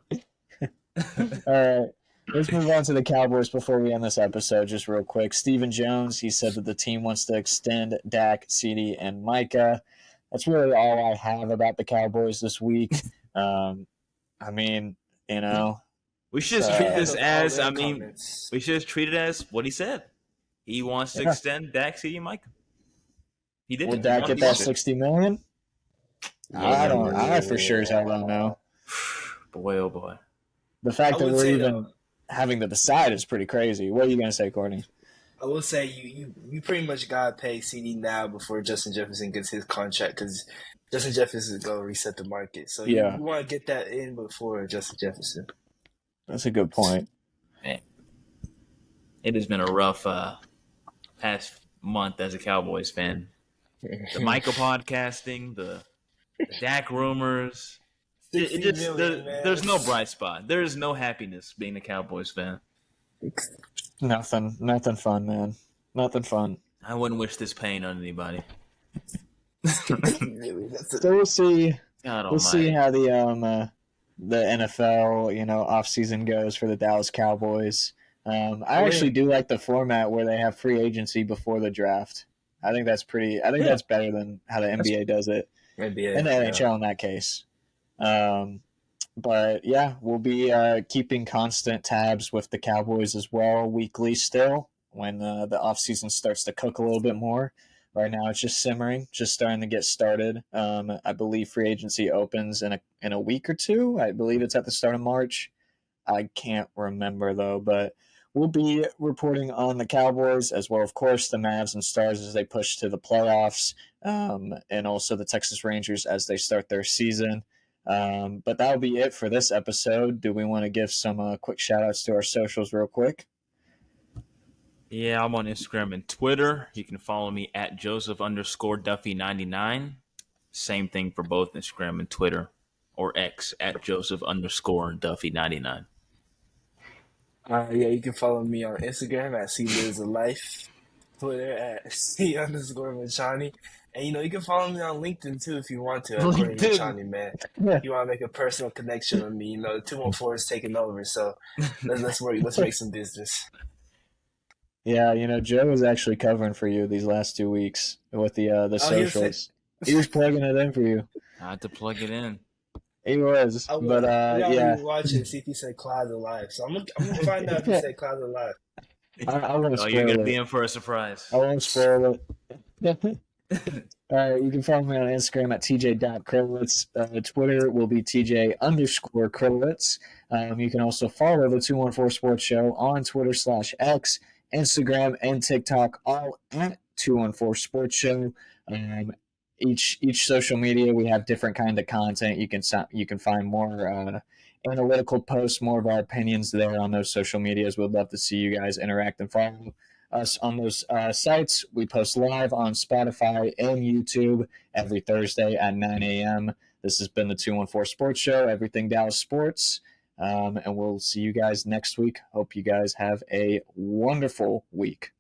Speaker 1: All right. Let's move on to the Cowboys before we end this episode just real quick. Stephen Jones, he said that the team wants to extend Dak, CeeDee, and Micah. That's really all I have about the Cowboys this week. I mean,
Speaker 3: we should just treat this as, we should just treat it as what he said. He wants to extend Dak, CeeDee, and Micah. He did.
Speaker 1: Will Dak get that $60 million? I for sure as hell don't know.
Speaker 3: Boy, oh boy.
Speaker 1: The fact that we're even having to decide is pretty crazy. What are you going to say, Courtney?
Speaker 2: I will say you pretty much got to pay CeeDee now before Justin Jefferson gets his contract because Justin Jefferson is going to reset the market. So you want to get that in before Justin Jefferson.
Speaker 1: That's a good point.
Speaker 3: Man. It has been a rough past month as a Cowboys fan. The Michael podcasting, the Dak rumors. There's no bright spot. There is no happiness being a Cowboys fan.
Speaker 1: Nothing fun, man. Nothing fun.
Speaker 3: I wouldn't wish this pain on anybody.
Speaker 1: So we'll see.
Speaker 3: God
Speaker 1: We'll see
Speaker 3: almighty.
Speaker 1: how the NFL off season goes for the Dallas Cowboys. I actually do like the format where they have free agency before the draft. I think that's pretty. I think that's better than how the NBA does it,
Speaker 2: NBA,
Speaker 1: and the
Speaker 2: yeah.
Speaker 1: NHL in that case. But yeah, we'll be keeping constant tabs with the Cowboys as well, weekly still, when the offseason starts to cook a little bit more. Right now it's just simmering, just starting to get started. I believe free agency opens in a week or two. I believe it's at the start of March. I can't remember though, but we'll be reporting on the Cowboys as well, of course, the Mavs and Stars as they push to the playoffs, and also the Texas Rangers as they start their season. But that'll be it for this episode. Do we want to give some quick shout outs to our socials real quick?
Speaker 3: Yeah, I'm on Instagram and Twitter. You can follow me at Joseph_Duffy99. Same thing for both Instagram and Twitter, or X at Joseph_Duffy99.
Speaker 2: Yeah, you can follow me on Instagram at clivesdalife, Twitter at C_Machani. And you can follow me on LinkedIn too if you want to, Courtney Machani, man. If you want to make a personal connection with me, the 214 is taking over, so let's make some business.
Speaker 1: Yeah, Joe was actually covering for you these last 2 weeks with the socials. He was plugging it in for you.
Speaker 3: I had to plug it in.
Speaker 1: He was, but yeah.
Speaker 2: Watch it, see if he said Clouds Alive. So I'm gonna find out if he said Clouds Alive.
Speaker 1: I won't spoil
Speaker 3: you're gonna
Speaker 1: it.
Speaker 3: be in for a surprise.
Speaker 1: I won't spoil it. All right, you can follow me on Instagram at tj.krolitz. Twitter will be tj_krolitz. You can also follow the 214 Sports Show on Twitter/X, Instagram, and TikTok, all at 214 Sports Show. Each social media, we have different kind of content. You can find more analytical posts, more of our opinions there on those social medias. We'd love to see you guys interact and follow us on those sites. We post live on Spotify and YouTube every Thursday at 9 a.m. This has been the 214 Sports Show, everything Dallas sports, and we'll see you guys next week. Hope you guys have a wonderful week.